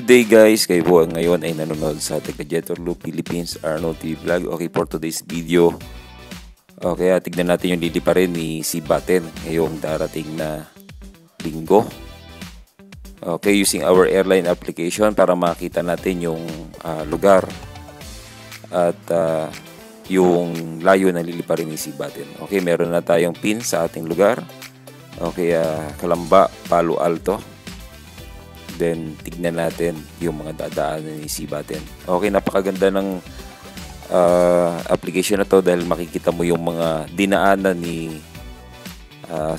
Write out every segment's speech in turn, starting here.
Good day guys, kayo po ngayon ay nanonood sa Taga-Jetorlo Philippines Arnold TV Vlog. Okay, for today's video, okay, tignan natin yung liliparin ni Sibaten ngayong darating na linggo. Okay, using our airline application para makita natin yung lugar at yung layo na liliparin ni Sibaten. Okay, meron na tayong pin sa ating lugar. Okay, Calamba, Palo Alto. Then, tignan natin yung mga dadaanan ni Sibaten. Okay, napakaganda ng application na to dahil makikita mo yung mga dinaanan ni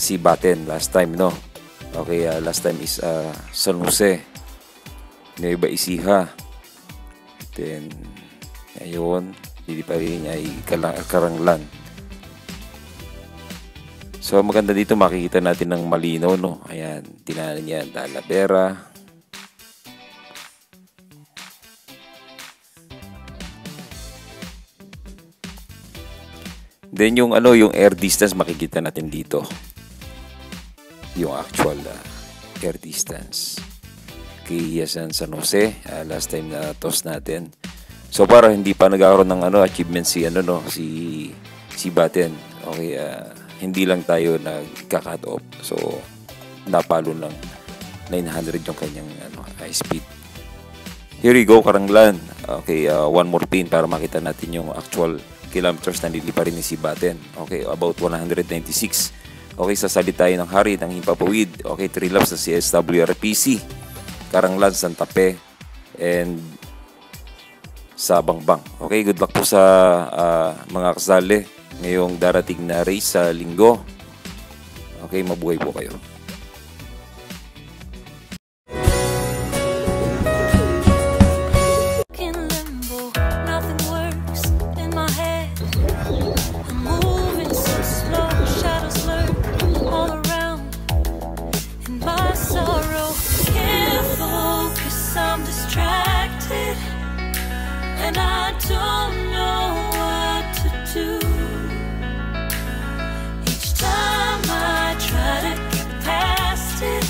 Sibaten last time, no? Okay, last time is San Jose, Nueva Ecija. Then, ngayon, liliparin niya ay Karanglan. So, maganda dito, makikita natin ng malinaw, no? Ayan, dinaanan niya Talavera. Then yung yung air distance makikita natin dito. Yung actual air distance. Kay San Jose, last time na toss natin. So para hindi pa nagkaroon ng achievement si Sibaten. Okay, hindi lang tayo nagka-cut off. So napalo lang 900 yung kanyang high speed. Here we go, Karanglan. Okay, one more pin para makita natin yung actual kilometers na liliparin ni Sibaten. Okay, about 196. Okay, sasali tayo ng hari ng Himpapawid. Okay, 3 laps sa CSWRPC, Karanglan, Santa Fe, and sa Bangbang. Okay, good luck po sa mga kasali ngayong darating na race sa linggo. Okay, mabuhay po kayo. And I don't know what to do. Each time I try to get past it,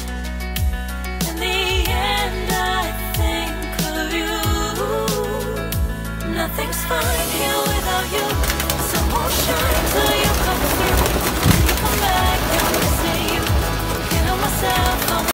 in the end I think of you. Nothing's fine here without you. Sun won't shine.